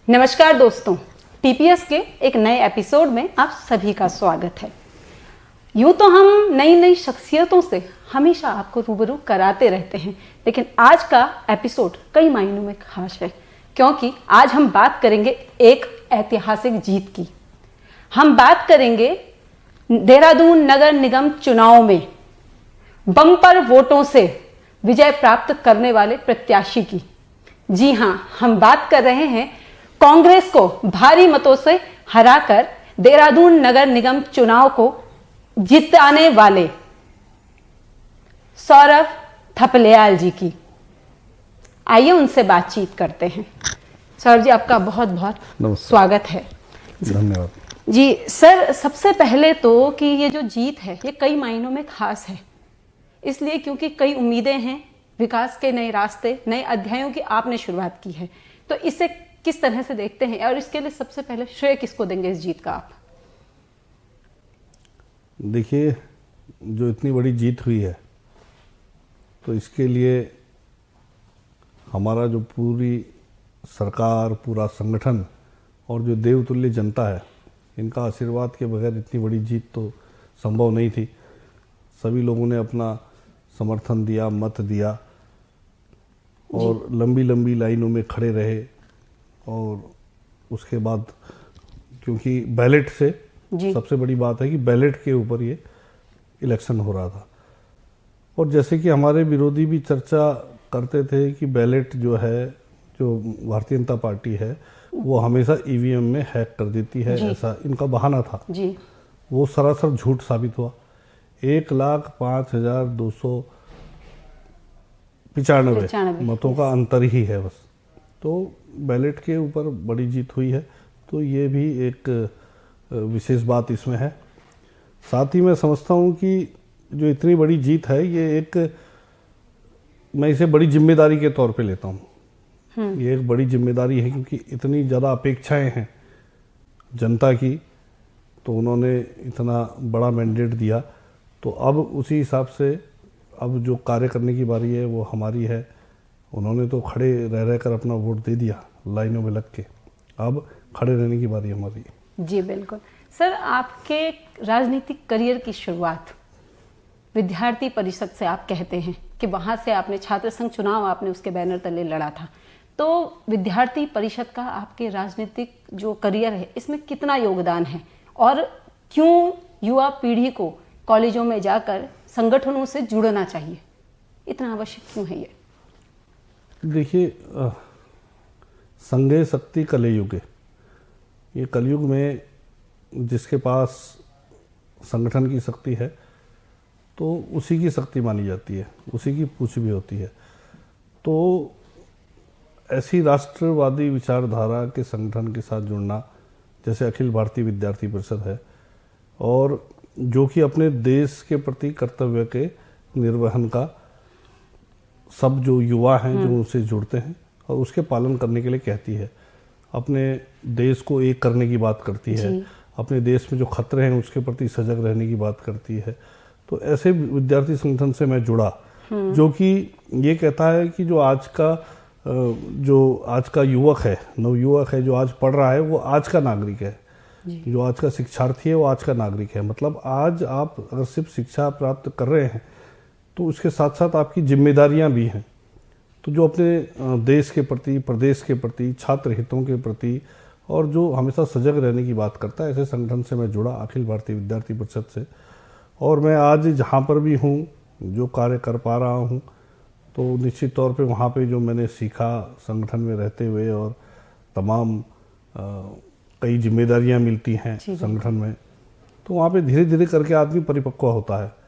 नमस्कार दोस्तों, टीपीएस के एक नए एपिसोड में आप सभी का स्वागत है। यूं तो हम नई नई शख्सियतों से हमेशा आपको रूबरू कराते रहते हैं, लेकिन आज का एपिसोड कई मायनों में खास है क्योंकि आज हम बात करेंगे एक ऐतिहासिक जीत की। हम बात करेंगे देहरादून नगर निगम चुनाव में बम्पर वोटों से विजय प्राप्त करने वाले प्रत्याशी की। जी हां, हम बात कर रहे हैं कांग्रेस को भारी मतों से हराकर देहरादून नगर निगम चुनाव को जिताने वाले सौरभ थपलियाल जी की। आइए उनसे बातचीत करते हैं। सौरभ जी, आपका बहुत बहुत स्वागत है। धन्यवाद जी सर, सबसे पहले तो कि ये जो जीत है ये कई मायनों में खास है, इसलिए क्योंकि कई उम्मीदें हैं, विकास के नए रास्ते, नए अध्यायों की आपने शुरुआत की है, तो इसे किस तरह से देखते हैं और इसके लिए सबसे पहले श्रेय किसको देंगे इस जीत का आप? देखिए, जो इतनी बड़ी जीत हुई है तो इसके लिए हमारा जो पूरी सरकार, पूरा संगठन और जो देवतुल्य जनता है, इनका आशीर्वाद के बगैर इतनी बड़ी जीत तो संभव नहीं थी। सभी लोगों ने अपना समर्थन दिया, मत दिया और लंबी लंबी लाइनों में खड़े रहे। और उसके बाद क्योंकि बैलेट से सबसे बड़ी बात है कि बैलेट के ऊपर ये इलेक्शन हो रहा था, और जैसे कि हमारे विरोधी भी चर्चा करते थे कि बैलेट जो है, जो भारतीय जनता पार्टी है, वो हमेशा ईवीएम में हैक कर देती है, ऐसा इनका बहाना था जी। वो सरासर झूठ साबित हुआ। 1,05,295 मतों का अंतर ही है बस। तो बैलेट के ऊपर बड़ी जीत हुई है, तो ये भी एक विशेष बात इसमें है। साथ ही मैं समझता हूँ कि जो इतनी बड़ी जीत है, ये एक, मैं इसे बड़ी जिम्मेदारी के तौर पे लेता हूँ। ये एक बड़ी जिम्मेदारी है क्योंकि इतनी ज़्यादा अपेक्षाएं हैं जनता की, तो उन्होंने इतना बड़ा मैंडेट दिया, तो अब उसी हिसाब से अब जो कार्य करने की बारी है वो हमारी है। उन्होंने तो खड़े रह रहकर अपना वोट दे दिया लाइनों में लग के, अब खड़े रहने की बारी हमारी। जी बिल्कुल सर, आपके राजनीतिक करियर की शुरुआत विद्यार्थी परिषद से आप कहते हैं कि वहां से आपने छात्र संघ चुनाव आपने उसके बैनर तले लड़ा था, तो विद्यार्थी परिषद का आपके राजनीतिक जो करियर है इसमें कितना योगदान है और क्यों युवा पीढ़ी को कॉलेजों में जाकर संगठनों से जुड़ना चाहिए, इतना आवश्यक क्यों है ये? देखिए, संगे शक्ति कलयुगे, ये कलयुग में जिसके पास संगठन की शक्ति है तो उसी की शक्ति मानी जाती है, उसी की पूछ भी होती है। तो ऐसी राष्ट्रवादी विचारधारा के संगठन के साथ जुड़ना, जैसे अखिल भारतीय विद्यार्थी परिषद है, और जो कि अपने देश के प्रति कर्तव्य के निर्वहन का सब जो युवा हैं जो उनसे जुड़ते हैं और उसके पालन करने के लिए कहती है, अपने देश को एक करने की बात करती है, अपने देश में जो खतरे हैं उसके प्रति सजग रहने की बात करती है। तो ऐसे विद्यार्थी संगठन से मैं जुड़ा जो कि ये कहता है कि जो आज का युवक है, नवयुवक है, जो आज पढ़ रहा है, वो आज का नागरिक है। जो आज का शिक्षार्थी है वो आज का नागरिक है। मतलब आज आप अगर सिर्फ शिक्षा प्राप्त कर रहे हैं तो उसके साथ साथ आपकी जिम्मेदारियां भी हैं। तो जो अपने देश के प्रति, प्रदेश के प्रति, छात्र हितों के प्रति और जो हमेशा सजग रहने की बात करता है, ऐसे संगठन से मैं जुड़ा, अखिल भारतीय विद्यार्थी परिषद से। और मैं आज जहाँ पर भी हूँ, जो कार्य कर पा रहा हूँ, तो निश्चित तौर पे वहाँ पे जो मैंने सीखा संगठन में रहते हुए, और तमाम कई जिम्मेदारियाँ मिलती हैं संगठन में, तो वहाँ पे धीरे धीरे करके आदमी परिपक्व होता है।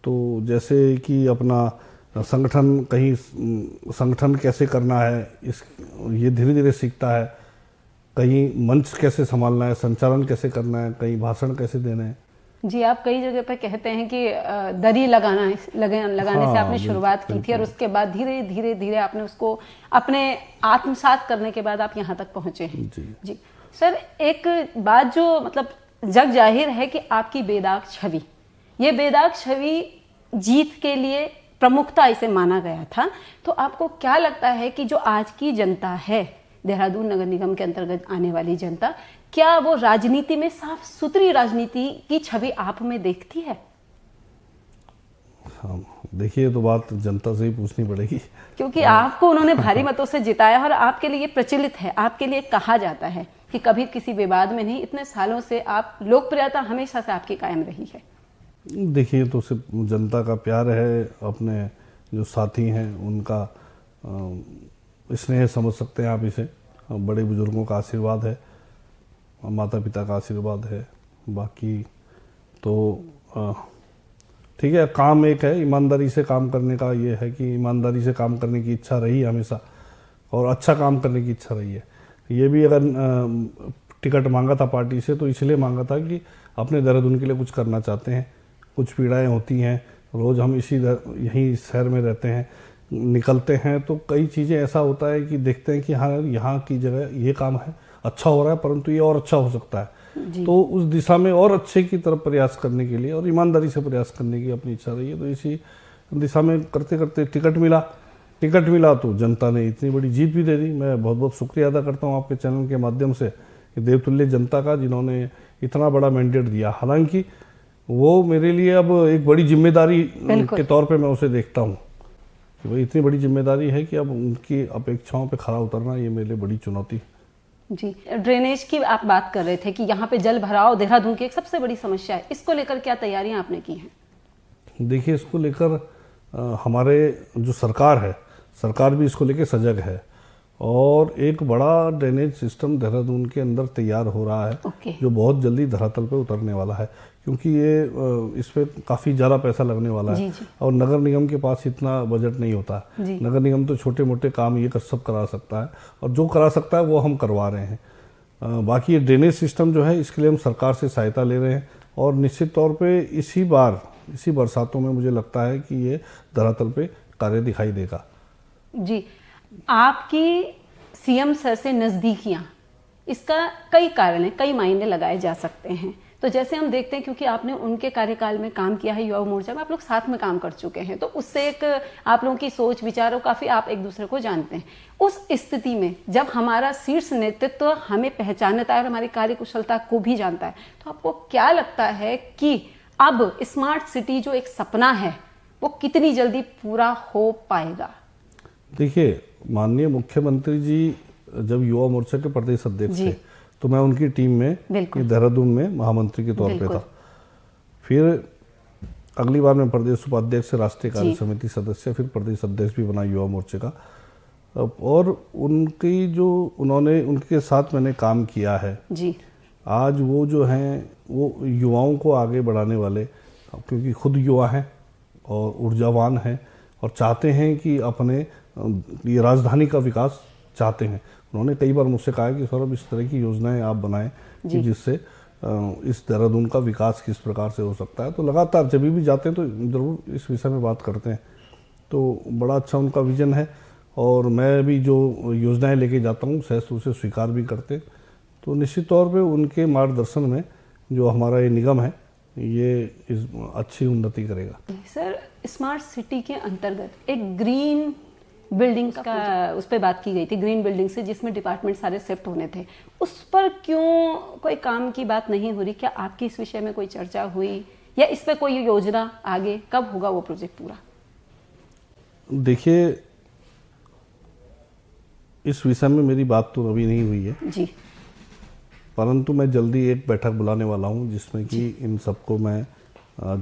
तो जैसे कि अपना संगठन कैसे करना है, ये धीरे धीरे सीखता है। कहीं मंच कैसे संभालना है, संचालन कैसे करना है, कहीं भाषण कैसे देने हैं। जी, आप कई जगह पर कहते हैं कि दरी लगाने से आपने शुरुआत की थी और उसके बाद धीरे धीरे धीरे आपने उसको अपने आत्मसात करने के बाद आप यहाँ तक पहुंचे हैं। जी सर, एक बात जो मतलब जग जाहिर है कि आपकी बेदाग छवि, ये बेदाग छवि जीत के लिए प्रमुखता इसे माना गया था। तो आपको क्या लगता है कि जो आज की जनता है देहरादून नगर निगम के अंतर्गत आने वाली जनता, क्या वो राजनीति में साफ सुथरी राजनीति की छवि आप में देखती है? हाँ, देखिए, तो बात जनता से ही पूछनी पड़ेगी, क्योंकि आपको उन्होंने भारी मतों से जिताया और आपके लिए प्रचलित है, आपके लिए कहा जाता है कि कभी किसी विवाद में नहीं, इतने सालों से आप लोकप्रियता हमेशा से आपकी कायम रही है। देखिए, तो सिर्फ जनता का प्यार है, अपने जो साथी हैं उनका स्नेह समझ सकते हैं आप इसे, बड़े बुजुर्गों का आशीर्वाद है, माता पिता का आशीर्वाद है। बाकी तो ठीक है, काम एक है, ईमानदारी से काम करने का ये है कि ईमानदारी से काम करने की इच्छा रही हमेशा और अच्छा काम करने की इच्छा रही है। ये भी अगर टिकट मांगा था पार्टी से तो इसलिए मांगा था कि अपने देहरादून के लिए कुछ करना चाहते हैं। कुछ पीड़ाएं होती हैं, रोज़ हम यहीं शहर में रहते हैं, निकलते हैं तो कई चीज़ें ऐसा होता है कि देखते हैं कि हाँ यहाँ की जगह ये काम है, अच्छा हो रहा है, परंतु ये और अच्छा हो सकता है। तो उस दिशा में और अच्छे की तरफ प्रयास करने के लिए और ईमानदारी से प्रयास करने की अपनी इच्छा रही है। तो इसी दिशा में करते करते टिकट मिला तो जनता ने इतनी बड़ी जीत भी दे दी। मैं बहुत बहुत शुक्रिया अदा करता हूँ आपके चैनल के माध्यम से कि देवतुल्य जनता का, जिन्होंने इतना बड़ा मैंडेट दिया। हालांकि वो मेरे लिए अब एक बड़ी जिम्मेदारी के तौर पे मैं उसे देखता हूँ कि भाई इतनी बड़ी जिम्मेदारी है कि अब उनकी अपेक्षाओं पे खरा उतरना ये मेरे लिए बड़ी चुनौती। जी, ड्रेनेज की आप बात कर रहे थे कि यहाँ पे जल भराव देहरादून की एक सबसे बड़ी समस्या है, इसको लेकर क्या तैयारियां आपने की हैं? देखिए, इसको लेकर हमारे जो सरकार भी इसको लेकर सजग है और एक बड़ा ड्रेनेज सिस्टम देहरादून के अंदर तैयार हो रहा है जो बहुत जल्दी धरातल पे उतरने वाला है, क्योंकि ये इस पे काफ़ी ज़्यादा पैसा लगने वाला है। और नगर निगम के पास इतना बजट नहीं होता। नगर निगम तो छोटे मोटे काम ये सब करा सकता है और जो करा सकता है वो हम करवा रहे हैं। बाकी ये ड्रेनेज सिस्टम जो है इसके लिए हम सरकार से सहायता ले रहे हैं और निश्चित तौर पे इसी बरसातों में मुझे लगता है कि ये धरातल पे कार्य दिखाई देगा। जी, आपकी सीएम सर से नज़दीकियाँ, इसका कई कारण है, कई मायने लगाए जा सकते हैं। तो जैसे हम देखते हैं, क्योंकि आपने उनके कार्यकाल में काम किया है, युवा मोर्चा में आप लोग साथ में काम कर चुके हैं, तो उससे एक आप लोगों की सोच विचारों काफ़ी आप एक दूसरे को जानते हैं। उस स्थिति में जब हमारा शीर्ष नेतृत्व हमें पहचानता है और हमारी कार्यकुशलता को भी जानता है, तो आपको क्या लगता है कि अब स्मार्ट सिटी जो एक सपना है वो कितनी जल्दी पूरा हो पाएगा? देखिए, माननीय मुख्यमंत्री जी जब युवा मोर्चा के प्रदेश अध्यक्ष थे तो मैं उनकी टीम में देहरादून में महामंत्री के तौर पे था। फिर अगली बार मैं प्रदेश उपाध्यक्ष से राष्ट्रीय कार्य समिति सदस्य, फिर प्रदेश अध्यक्ष भी बना युवा मोर्चे का। और उनके साथ मैंने काम किया है जी। आज वो जो हैं वो युवाओं को आगे बढ़ाने वाले, क्योंकि खुद युवा हैं और ऊर्जावान हैं और चाहते हैं कि अपने ये राजधानी का विकास चाहते हैं। उन्होंने कई बार मुझसे कहा कि सौरभ, इस तरह की योजनाएं आप बनाएं कि जिससे इस देहरादून का विकास किस प्रकार से हो सकता है। तो लगातार जब भी जाते हैं तो ज़रूर इस विषय में बात करते हैं। तो बड़ा अच्छा उनका विजन है और मैं भी जो योजनाएं लेके जाता हूँ सहज उसे स्वीकार भी करते हैं। तो निश्चित तौर पे उनके मार्गदर्शन में जो हमारा ये निगम है ये अच्छी उन्नति करेगा। सर, स्मार्ट सिटी के अंतर्गत एक ग्रीन बिल्डिंग का उस पर बात की गई थी, ग्रीन बिल्डिंग से, जिसमें डिपार्टमेंट सारे शिफ्ट होने थे, उस पर क्यों कोई काम की बात नहीं हो रही? क्या आपकी इस विषय में कोई चर्चा हुई या इस पर कोई योजना आगे कब होगा वो प्रोजेक्ट पूरा? देखिए, इस विषय में मेरी बात तो अभी नहीं हुई है जी, परंतु मैं जल्दी एक बैठक बुलाने वाला हूं जिसमें कि इन सबको मैं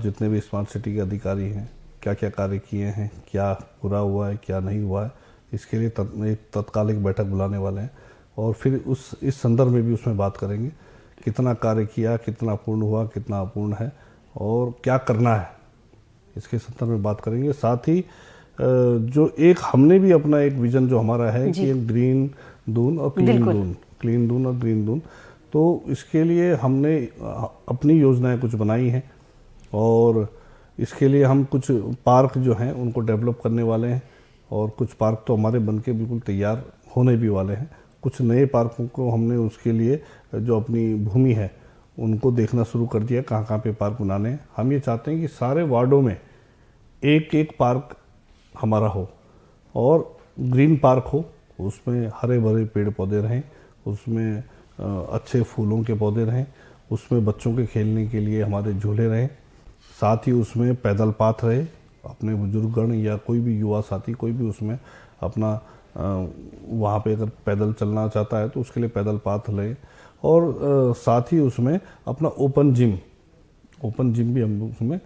जितने भी स्मार्ट सिटी के अधिकारी हैं क्या क्या कार्य किए हैं, क्या पूरा हुआ है, क्या नहीं हुआ है, इसके लिए एक तत्कालिक बैठक बुलाने वाले हैं और फिर इस संदर्भ में भी उसमें बात करेंगे कितना कार्य किया, कितना पूर्ण हुआ, कितना अपूर्ण है और क्या करना है, इसके संदर्भ में बात करेंगे। साथ ही जो एक हमने भी अपना एक विजन जो हमारा है कि ग्रीन दून और क्लीन दून और ग्रीन दून, तो इसके लिए हमने अपनी योजनाएं कुछ बनाई हैं और इसके लिए हम कुछ पार्क जो हैं उनको डेवलप करने वाले हैं और कुछ पार्क तो हमारे बन के बिल्कुल तैयार होने भी वाले हैं। कुछ नए पार्कों को हमने उसके लिए जो अपनी भूमि है उनको देखना शुरू कर दिया, कहाँ कहाँ पे पार्क बनाने हैं। हम ये चाहते हैं कि सारे वार्डों में एक एक पार्क हमारा हो और ग्रीन पार्क हो उसमें हरे भरे पेड़ पौधे रहें, उसमें अच्छे फूलों के पौधे रहें, उसमें बच्चों के खेलने के लिए हमारे झूले रहें, साथ ही उसमें पैदल पाथ रहे। अपने बुजुर्गगण या कोई भी युवा साथी कोई भी उसमें अपना वहाँ पे अगर पैदल चलना चाहता है तो उसके लिए पैदल पाथ ले, और साथ ही उसमें अपना ओपन जिम भी हम उसमें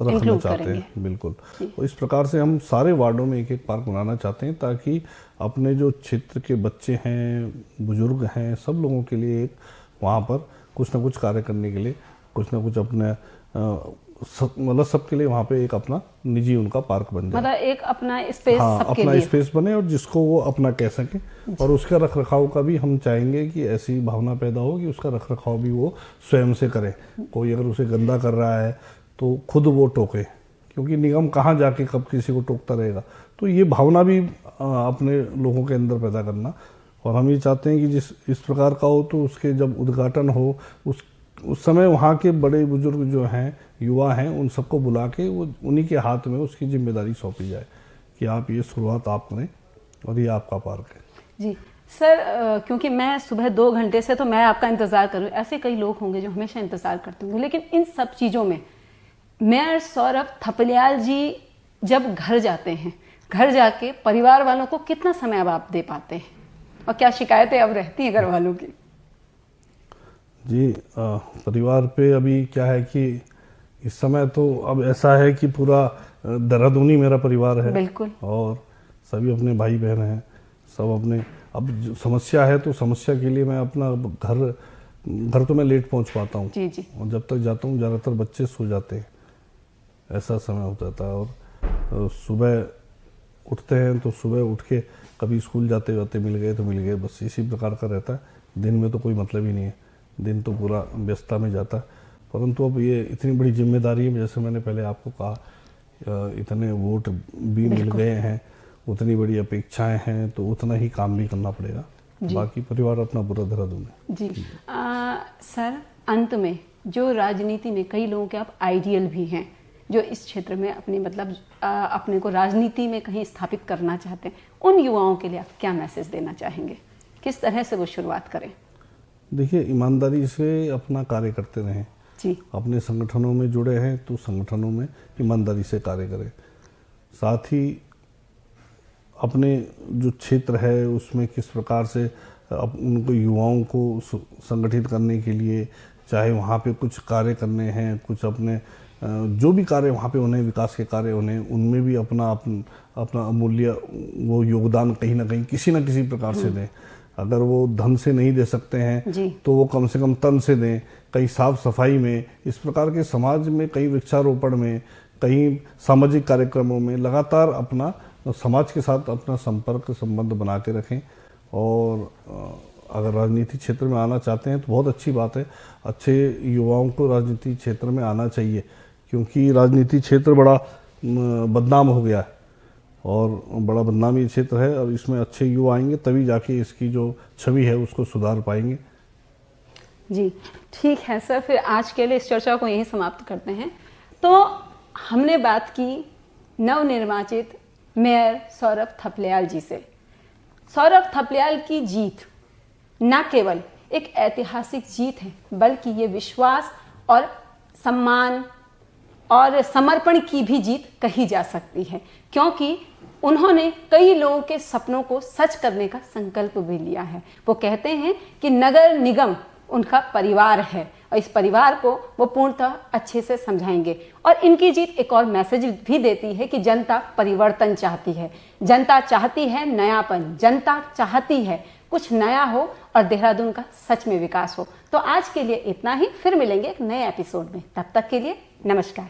रखना चाहते हैं। बिल्कुल। तो इस प्रकार से हम सारे वार्डों में एक एक पार्क बनाना चाहते हैं, ताकि अपने जो क्षेत्र के बच्चे हैं, बुजुर्ग हैं, सब लोगों के लिए एक वहाँ पर कुछ ना कुछ कार्य करने के लिए, कुछ ना कुछ अपने मतलब सबके लिए वहाँ पे एक अपना निजी उनका पार्क बन जाए, मतलब एक अपना स्पेस, हाँ, सबके अपना लिए स्पेस बने और जिसको वो अपना कह सके। और उसका रख रखाव का भी हम चाहेंगे कि ऐसी भावना पैदा हो कि उसका रख रखाव भी वो स्वयं से करे। कोई अगर उसे गंदा कर रहा है तो खुद वो टोके, क्योंकि निगम कहाँ जाके कब किसी को टोकता रहेगा। तो ये भावना भी अपने लोगों के अंदर पैदा करना, और हम ये चाहते हैं कि जिस इस प्रकार का हो तो उसके जब उद्घाटन हो उस समय वहाँ के बड़े बुजुर्ग जो हैं, युवा हैं, उन सबको बुला के वो उन्हीं के हाथ में उसकी जिम्मेदारी सौंपी जाए कि आप ये शुरुआत आप करें और ये आपका पार्क है। जी सर, क्योंकि मैं सुबह 2 घंटे से तो मैं आपका इंतज़ार करूँ, ऐसे कई लोग होंगे जो हमेशा इंतज़ार करते होंगे, लेकिन इन सब चीज़ों में मेयर सौरभ थपलियाल जी जब घर जाते हैं, घर जाके परिवार वालों को कितना समय अब आप दे पाते हैं, और क्या शिकायतें अब रहती हैं घर वालों की? जी, परिवार पे अभी क्या है कि इस समय तो अब ऐसा है कि पूरा देहरादूनी मेरा परिवार है। बिल्कुल। और सभी अपने भाई बहन हैं, सब अपने, अब जो समस्या है तो समस्या के लिए मैं अपना घर तो मैं लेट पहुंच पाता हूँ। जी जी। और जब तक जाता हूँ ज़्यादातर बच्चे सो जाते हैं, ऐसा समय हो जाता है। और सुबह उठते हैं तो सुबह उठ के कभी स्कूल जाते जाते मिल गए तो मिल गए, बस इसी प्रकार का रहता है। दिन में तो कोई मतलब ही नहीं है, दिन तो पूरा व्यस्तता में जाता है। परंतु अब ये इतनी बड़ी जिम्मेदारी है, जैसे मैंने पहले आपको कहा, इतने वोट भी मिल गए हैं, उतनी बड़ी अपेक्षाएं हैं, तो उतना ही काम भी करना पड़ेगा। बाकी परिवार अपना पूरा देहरादून है। जी सर, अंत में जो राजनीति में कई लोगों के आप आइडियल भी हैं, जो इस क्षेत्र में अपनी मतलब अपने को राजनीति में कहीं स्थापित करना चाहते हैं, उन युवाओं के लिए आप क्या मैसेज देना चाहेंगे? किस तरह से वो शुरुआत करें? देखिए, ईमानदारी से अपना कार्य करते रहें जी। अपने संगठनों में जुड़े हैं तो संगठनों में ईमानदारी से कार्य करें। साथ ही अपने जो क्षेत्र है उसमें किस प्रकार से उनको युवाओं को संगठित करने के लिए, चाहे वहाँ पे कुछ कार्य करने हैं, कुछ अपने जो भी कार्य वहाँ पे उन्हें, विकास के कार्य उन्हें, उनमें भी अपना अमूल्य वो योगदान कहीं ना कहीं किसी न किसी प्रकार से दें। अगर वो धन से नहीं दे सकते हैं तो वो कम से कम तन से दें, कहीं साफ सफाई में, इस प्रकार के समाज में, कहीं वृक्षारोपण में, कहीं सामाजिक कार्यक्रमों में लगातार अपना समाज के साथ अपना संपर्क संबंध बना के रखें। और अगर राजनीति क्षेत्र में आना चाहते हैं तो बहुत अच्छी बात है, अच्छे युवाओं को राजनीति क्षेत्र में आना चाहिए, क्योंकि राजनीति क्षेत्र बड़ा बदनाम हो गया है और बड़ा बदनामी क्षेत्र है। और इसमें अच्छे युवा आएंगे तभी जाके इसकी जो छवि है उसको सुधार पाएंगे। जी ठीक है सर, फिर आज के लिए इस चर्चा को यहीं समाप्त करते हैं। तो हमने बात की नवनिर्वाचित मेयर सौरभ थपलियाल जी से। सौरभ थपलियाल की जीत न केवल एक ऐतिहासिक जीत है, बल्कि ये विश्वास और सम्मान और समर्पण की भी जीत कही जा सकती है, क्योंकि उन्होंने कई लोगों के सपनों को सच करने का संकल्प भी लिया है। वो कहते हैं कि नगर निगम उनका परिवार है और इस परिवार को वो पूर्णतः अच्छे से समझाएंगे। और इनकी जीत एक और मैसेज भी देती है कि जनता परिवर्तन चाहती है, जनता चाहती है नयापन, जनता चाहती है कुछ नया हो और देहरादून का सच में विकास हो। तो आज के लिए इतना ही, फिर मिलेंगे एक नए एपिसोड में। तब तक के लिए नमस्कार।